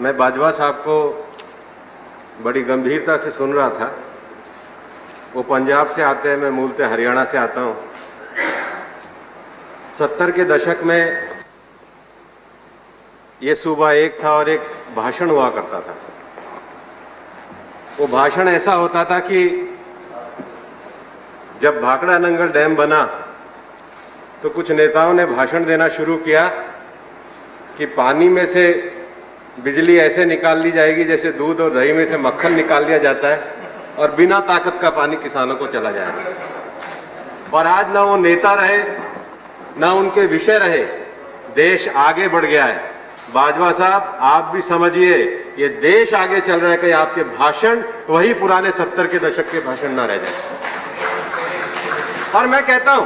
मैं बाजवा साहब को बड़ी गंभीरता से सुन रहा था। वो पंजाब से आते हैं, मैं मूलतः हरियाणा से आता हूँ। 70 के दशक में ये सूबा एक था और एक भाषण हुआ करता था। वो भाषण ऐसा होता था कि जब भाखड़ा नंगल डैम बना तो कुछ नेताओं ने भाषण देना शुरू किया कि पानी में से बिजली ऐसे निकाल ली जाएगी जैसे दूध और दही में से मक्खन निकाल लिया जाता है, और बिना ताकत का पानी किसानों को चला जाएगा। और आज ना वो नेता रहे ना उनके विषय रहे, देश आगे बढ़ गया है। बाजवा साहब, आप भी समझिए, ये देश आगे चल रहा है कि आपके भाषण वही पुराने 70 के दशक के भाषण ना रह जाए। और मैं कहता हूं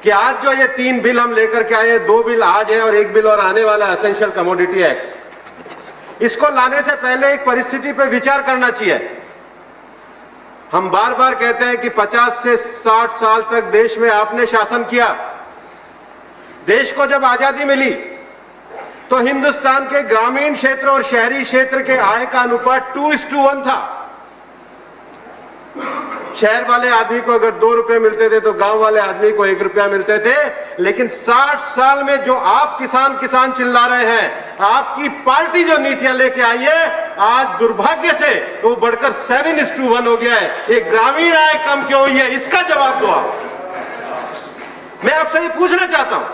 कि आज जो ये 3 बिल हम लेकर के आए, 2 बिल आज है और 1 बिल और आने वाला एसेंशियल कमोडिटी एक्ट, इसको लाने से पहले एक परिस्थिति पे विचार करना चाहिए। हम बार बार कहते हैं कि 50 से 60 साल तक देश में आपने शासन किया। देश को जब आजादी मिली तो हिंदुस्तान के ग्रामीण क्षेत्र और शहरी क्षेत्र के आय का अनुपात 2:1 था। शहर वाले आदमी को अगर 2 रुपए मिलते थे तो गांव वाले आदमी को 1 रुपया मिलते थे। लेकिन 60 साल में जो आप किसान किसान चिल्ला रहे हैं, आपकी पार्टी जो नीतियां लेके आई है, आज दुर्भाग्य से वो बढ़कर 7:1 हो गया है। ये ग्रामीण आय कम क्यों हुई है, इसका जवाब दो आप। मैं आपसे ये पूछना चाहता हूं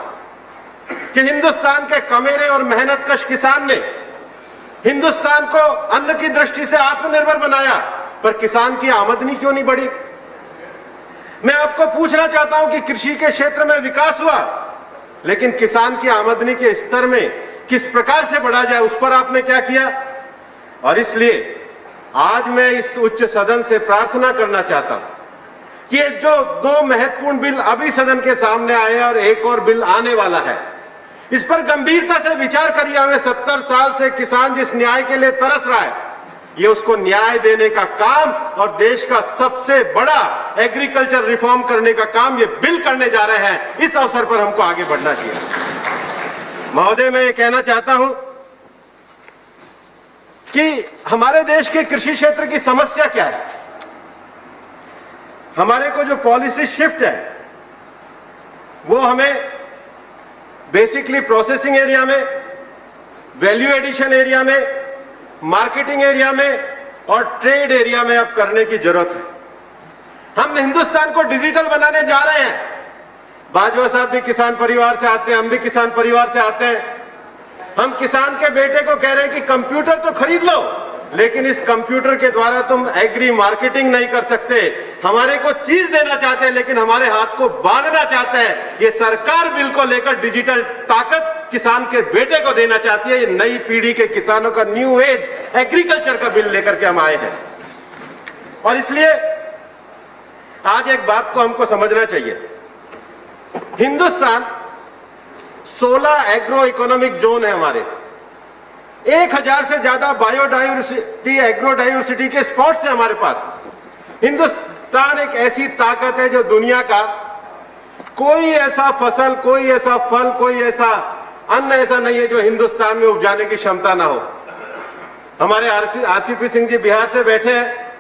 कि हिंदुस्तान के कमेरे और मेहनतकश किसान ने हिंदुस्तान को अन्न की दृष्टि से आत्मनिर्भर बनाया, पर किसान की आमदनी क्यों नहीं बढ़ी? मैं आपको पूछना चाहता हूं कि कृषि के क्षेत्र में विकास हुआ, लेकिन किसान की आमदनी के स्तर में किस प्रकार से बढ़ा जाए, उस पर आपने क्या किया? और इसलिए आज मैं इस उच्च सदन से प्रार्थना करना चाहता हूं कि ये जो 2 महत्वपूर्ण बिल अभी सदन के सामने आए और एक और बिल आने वाला है, इस पर गंभीरता से विचार करिए। हमें 70 साल से किसान जिस न्याय के लिए तरस रहा है, ये उसको न्याय देने का काम और देश का सबसे बड़ा एग्रीकल्चर रिफॉर्म करने का काम ये बिल करने जा रहे हैं। इस अवसर पर हमको आगे बढ़ना चाहिए। महोदय, मैं ये कहना चाहता हूं कि हमारे देश के कृषि क्षेत्र की समस्या क्या है। हमारे को जो पॉलिसी शिफ्ट है वो हमें बेसिकली प्रोसेसिंग एरिया में, वैल्यू एडिशन एरिया में, मार्केटिंग एरिया में और ट्रेड एरिया में अब करने की जरूरत है। हम हिंदुस्तान को डिजिटल बनाने जा रहे हैं। बाजवा साहब भी किसान परिवार से आते हैं, हम भी किसान परिवार से आते हैं। हम किसान के बेटे को कह रहे हैं कि कंप्यूटर तो खरीद लो, लेकिन इस कंप्यूटर के द्वारा तुम एग्री मार्केटिंग नहीं कर सकते। हमारे को चीज देना चाहते हैं लेकिन हमारे हाथ को बांधना चाहते हैं। ये सरकार बिल को लेकर डिजिटल ताकत किसान के बेटे को देना चाहती है। ये नई पीढ़ी के किसानों का न्यू एज एग्रीकल्चर का बिल लेकर के हम आए हैं। और इसलिए आज एक बात को हमको समझना चाहिए। हिंदुस्तान 16 एग्रो इकोनॉमिक जोन है हमारे। 1000 से ज्यादा बायोडाइवर्सिटी, एग्रोडाइवर्सिटी के स्पॉट्स है हमारे पास। हिंदुस्तान एक ऐसी ताकत है जो दुनिया का कोई ऐसा फसल, कोई ऐसा फल, कोई ऐसा अन्न ऐसा नहीं है जो हिंदुस्तान में उपजाने की क्षमता ना हो। हमारे आरसीपी सिंह जी बिहार से बैठे हैं।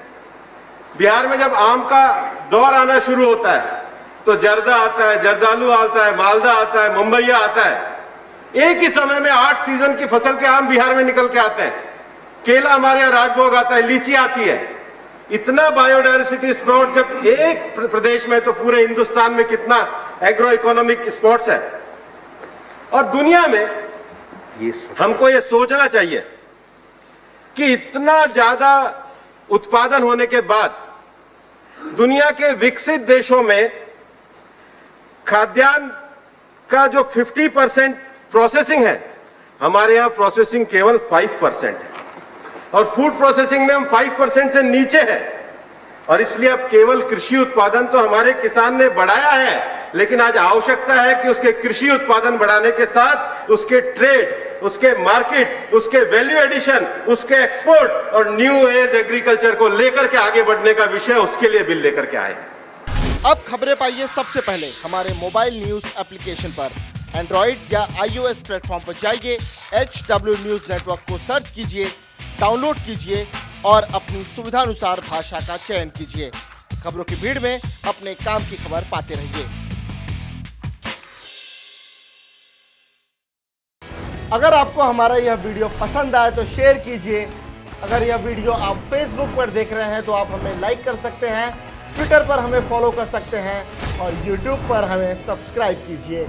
बिहार में जब आम का दौर आना शुरू होता है तो जर्दा आता है, जर्दालू आता है, मालदा आता है, मुंबईया आता है। एक ही समय में 8 सीजन की फसल के आम बिहार में निकल के आते हैं। केला हमारे यहाँ राजभोग आता है, लीची आती है। इतना बायोडाइवर्सिटी स्पॉट जब एक प्रदेश में, तो पूरे हिंदुस्तान में कितना एग्रो इकोनॉमिक स्पॉट्स है। और दुनिया में हमको ये सोचना चाहिए कि इतना ज्यादा उत्पादन होने के बाद दुनिया के विकसित देशों में खाद्यान्न का जो 50% प्रोसेसिंग है, हमारे यहां प्रोसेसिंग केवल 5% है। और फूड प्रोसेसिंग में हम 5% से नीचे हैं। और इसलिए अब केवल कृषि उत्पादन तो हमारे किसान ने बढ़ाया है, लेकिन आज आवश्यकता है कि उसके कृषि उत्पादन बढ़ाने के साथ उसके ट्रेड, उसके मार्केट, उसके वैल्यू एडिशन, उसके एक्सपोर्ट और न्यू एज एग्रीकल्चर को लेकर के आगे बढ़ने का विषय, उसके लिए बिल लेकर के आए। अब खबरें पाइए सबसे पहले हमारे मोबाइल न्यूज एप्लीकेशन पर। एंड्रॉइड या iOS प्लेटफॉर्म पर जाइए, HW न्यूज नेटवर्क को सर्च कीजिए, डाउनलोड कीजिए और अपनी सुविधानुसार भाषा का चयन कीजिए। खबरों की भीड़ में अपने काम की खबर पाते रहिए। अगर आपको हमारा यह वीडियो पसंद आए तो शेयर कीजिए। अगर यह वीडियो आप फेसबुक पर देख रहे हैं तो आप हमें लाइक कर सकते हैं, ट्विटर पर हमें फॉलो कर सकते हैं और यूट्यूब पर हमें सब्सक्राइब कीजिए।